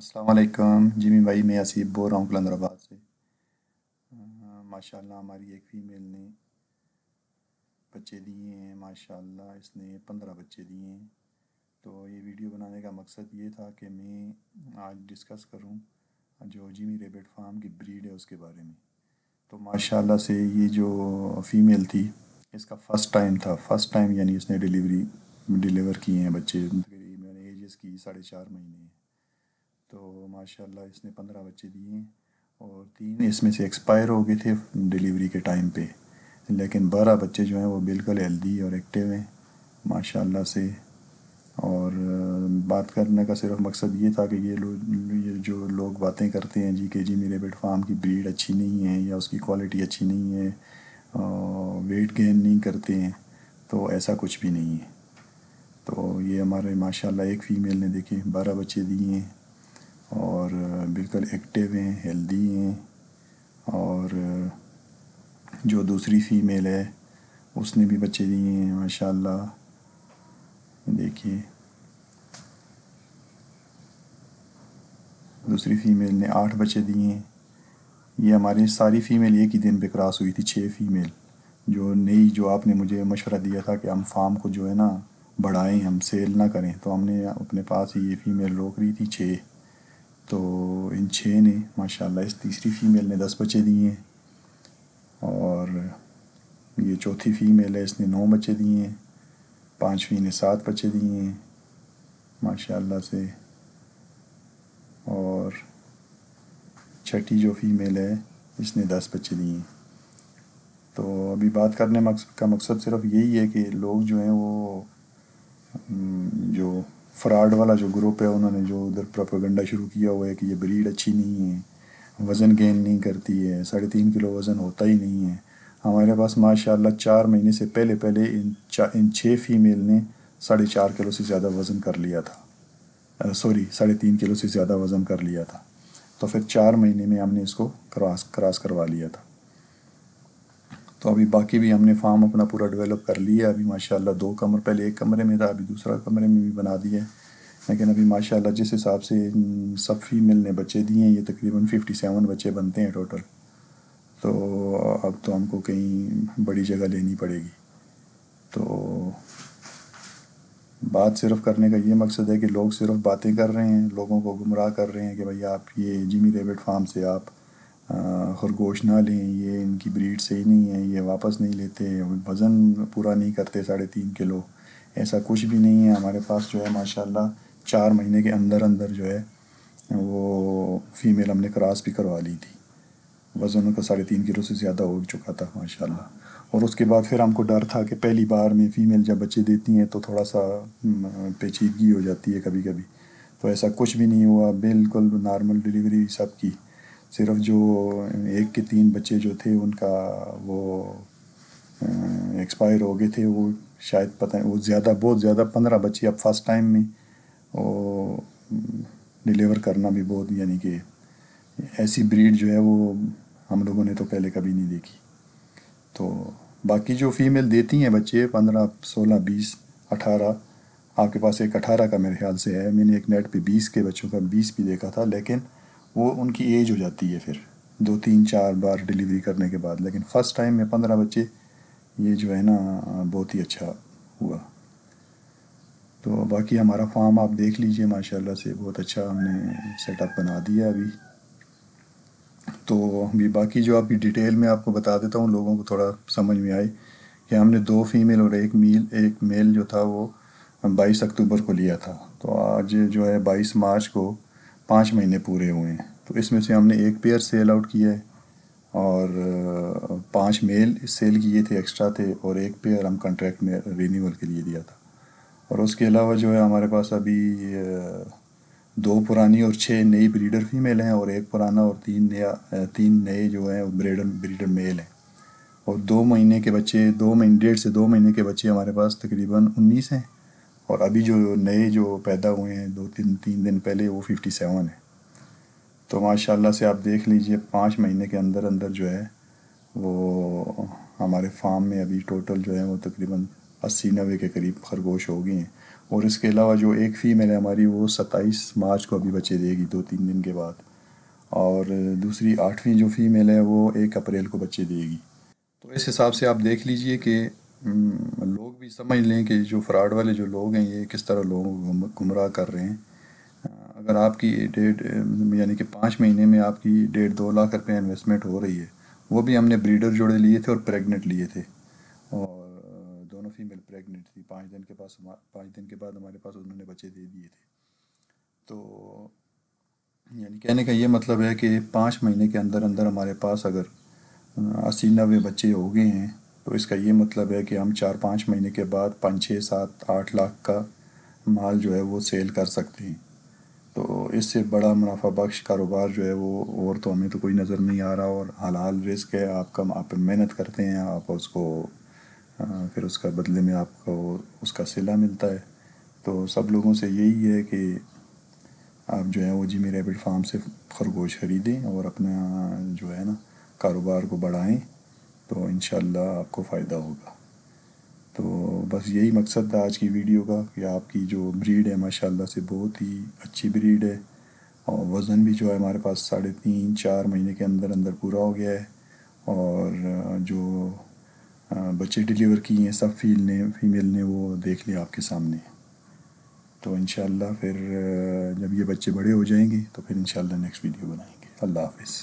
अस्सलाम वालेकुम जिमी भाई, मैं आसिफ बोल रहा हूँ कलंदराबाद से। माशाल्लाह हमारी एक फ़ीमेल ने बच्चे दिए हैं। माशाल्लाह इसने 15 बच्चे दिए हैं। तो ये वीडियो बनाने का मकसद ये था कि मैं आज डिस्कस करूँ जो जिमी रेबिट फार्म की ब्रीड है उसके बारे में। तो माशाल्लाह से ये जो फ़ीमेल थी, इसका फ़र्स्ट टाइम था। फ़र्स्ट टाइम यानी इसने डिलीवर किए हैं बच्चे। तकरीबन एज इसकी 4.5 महीने है। तो माशाल्लाह इसने 15 बच्चे दिए हैं और 3 इसमें से एक्सपायर हो गए थे डिलीवरी के टाइम पे। लेकिन 12 बच्चे जो हैं वो बिल्कुल हेल्दी और एक्टिव हैं माशाल्लाह से। और बात करने का सिर्फ मकसद ये था कि ये जो लोग बातें करते हैं जी कि जिमी रेबिट फार्म की ब्रीड अच्छी नहीं है या उसकी क्वालिटी अच्छी नहीं है, वेट गेन नहीं करते हैं, तो ऐसा कुछ भी नहीं है। तो ये हमारे माशाल्लाह एक फ़ीमेल ने देखे 12 बच्चे दिए हैं और बिल्कुल एक्टिव हैं, हेल्दी हैं। और जो दूसरी फ़ीमेल है उसने भी बच्चे दिए हैं माशाल्लाह। देखिए दूसरी फ़ीमेल ने 8 बच्चे दिए हैं। ये हमारी सारी फ़ीमेल एक ही दिन पे क्रॉस हुई थी, 6 फ़ीमेल। जो नई जो आपने मुझे मशवरा दिया था कि हम फार्म को जो है ना बढ़ाएं, हम सेल ना करें, तो हमने अपने पास ही ये फ़ीमेल रोक रही थी 6। तो इन 6 ने माशाल्लाह, इस तीसरी फ़ीमेल ने 10 बच्चे दिए हैं और ये चौथी फ़ीमेल है, इसने 9 बच्चे दिए हैं। पाँचवीं ने 7 बच्चे दिए हैं माशाल्लाह से। और छठी जो फ़ीमेल है इसने 10 बच्चे दिए हैं। तो अभी बात करने का मकसद सिर्फ यही है कि लोग जो हैं वो जो फ्रॉड वाला जो ग्रुप है उन्होंने जो उधर प्रोपेगेंडा शुरू किया हुआ है कि ये ब्रीड अच्छी नहीं है, वज़न गेन नहीं करती है, 3.5 किलो वज़न होता ही नहीं है। हमारे पास माशाल्लाह 4 महीने से पहले पहले इन 6 फ़ीमेल ने 4.5 किलो से ज़्यादा वज़न कर लिया था। सॉरी, 3.5 किलो से ज़्यादा वज़न कर लिया था। तो फिर 4 महीने में हमने इसको क्रॉस करवा लिया था। तो अभी बाकी भी हमने फार्म अपना पूरा डेवलप कर लिया है। अभी माशाल्लाह 2 कमरे, पहले एक कमरे में था, अभी दूसरा कमरे में भी बना दिया है। लेकिन अभी माशाल्लाह जिस हिसाब से सब फीमेल ने बच्चे दिए हैं, ये तकरीबन 57 बच्चे बनते हैं टोटल। तो अब तो हमको कहीं बड़ी जगह लेनी पड़ेगी। तो बात सिर्फ करने का ये मकसद है कि लोग सिर्फ बातें कर रहे हैं, लोगों को गुमराह कर रहे हैं कि भाई आप ये जिमी रेबिट फार्म से आप खरगोश ना लें, ये इनकी ब्रीड सही नहीं है, ये वापस नहीं लेते, वज़न पूरा नहीं करते 3.5 किलो। ऐसा कुछ भी नहीं है। हमारे पास जो है माशाल्लाह 4 महीने के अंदर अंदर जो है वो फ़ीमेल हमने क्रॉस भी करवा ली थी। वज़न उनका 3.5 किलो से ज़्यादा हो चुका था माशाल्लाह। और उसके बाद फिर हमको डर था कि पहली बार में फ़ीमेल जब बच्चे देती हैं तो थोड़ा सा पेचीदगी हो जाती है कभी कभी। तो ऐसा कुछ भी नहीं हुआ, बिल्कुल नॉर्मल डिलीवरी सबकी। सिर्फ जो एक के 3 बच्चे जो थे उनका वो एक्सपायर हो गए थे। वो शायद पता नहीं, वो ज़्यादा बहुत ज़्यादा 15 बच्चे अब फर्स्ट टाइम में वो डिलीवर करना भी बहुत, यानी कि ऐसी ब्रीड जो है वो हम लोगों ने तो पहले कभी नहीं देखी। तो बाकी जो फीमेल देती हैं बच्चे 15, 16, 20, 18, आपके पास एक 18 का मेरे ख्याल से है। मैंने एक नेट पे 20 के बच्चों का 20 भी देखा था, लेकिन वो उनकी एज हो जाती है फिर 2, 3, 4 बार डिलीवरी करने के बाद। लेकिन फ़र्स्ट टाइम में 15 बच्चे, ये जो है ना बहुत ही अच्छा हुआ। तो बाकी हमारा फार्म आप देख लीजिए, माशाल्लाह से बहुत अच्छा हमने सेटअप बना दिया अभी। तो अभी बाकी जो आपकी डिटेल में आपको बता देता हूँ, लोगों को थोड़ा समझ में आए कि हमने 2 फीमेल और एक मेल जो था वो 22 अक्टूबर को लिया था। तो आज जो है 22 मार्च को 5 महीने पूरे हुए हैं। तो इसमें से हमने एक पेयर सेल आउट किया है और 5 मेल सेल किए थे, एक्स्ट्रा थे, और एक पेयर हम कॉन्ट्रैक्ट में रिन्यूअल के लिए दिया था। और उसके अलावा जो है हमारे पास अभी 2 पुरानी और 6 नई ब्रीडर फीमेल हैं, और एक पुराना और 3 नए जो हैं ब्रीडर ब्रीडर मेल हैं। और 2 महीने के बच्चे, 2 महीने, 1.5 से 2 महीने के बच्चे हमारे पास तकरीबन 19 हैं। और अभी जो नए जो पैदा हुए हैं 2-3 दिन पहले, वो 57 हैं। तो माशाल्लाह से आप देख लीजिए 5 महीने के अंदर अंदर जो है वो हमारे फार्म में अभी टोटल जो है वो तकरीबन 80-90 के करीब खरगोश हो गए हैं। اور اس کے علاوہ جو ایک فیمیل ہے ہماری وہ 27 مارچ کو ابھی بچے دے گی 2-3 دن کے بعد، اور دوسری 8ویں جو فیمیل ہے وہ 1 اپریل کو بچے دے گی۔ تو اس حساب سے آپ دیکھ لیجئے کہ لوگ بھی سمجھ لیں کہ جو فراڈ والے جو لوگ ہیں یہ کس طرح لوگوں کو گمراہ کر رہے ہیں۔ اگر آپ کی یعنی کہ 5 مہینے میں آپ کی 1.5-2 لاکھ روپے انویسٹمنٹ ہو رہی ہے، وہ بھی ہم نے بریڈر جوڑے لیے تھے اور پریگنٹ لیے تھے، اور دونوں فیمیل پریگنٹ تھی۔ 5 دن کے بعد ہمارے پاس انہوں نے بچے دے دیے تھے۔ تو یعنی کہنے کا یہ مطلب ہے کہ 5 مہینے کے اندر اندر ہمارے پاس اگر 80-90 بچے ہو گئے ہیں تو اس کا یہ مطلب ہے کہ ہم 4-5 مہینے کے بعد 5-6-7-8 لاکھ کا مال جو ہے وہ سیل کر سکتے ہیں۔ تو اس سے بڑا منافع بخش کاروبار جو ہے وہ اور تو ہمیں تو کوئی نظر نہیں آ رہا، اور حلال رزق ہے، آپ محنت کرتے ہیں، آپ اس کو پھر اس کا بدلے میں آپ کو اس کا صلہ ملتا ہے۔ تو سب لوگوں سے یہی ہے کہ آپ جو ہے وہ جمی ریبٹ فارم سے خرگوش خریدیں اور اپنا جو ہے نا کاروبار کو بڑھائیں، تو انشاءاللہ آپ کو فائدہ ہوگا۔ تو بس یہی مقصد تھا آج کی ویڈیو کا کہ آپ کی جو بریڈ ہے ماشاءاللہ سے بہت ہی اچھی بریڈ ہے، اور وزن بھی جو ہے ہمارے پاس 3.5-4 مہینے کے اندر اندر پورا ہو گیا ہے، اور جو بچے ڈیلیور کیے ہیں سب فیمیل نے وہ دیکھ لیا آپ کے سامنے۔ تو انشاءاللہ پھر جب یہ بچے بڑے ہو جائیں گے تو پھر انشاءاللہ نیکسٹ ویڈیو بنائیں گے۔ اللہ حافظ۔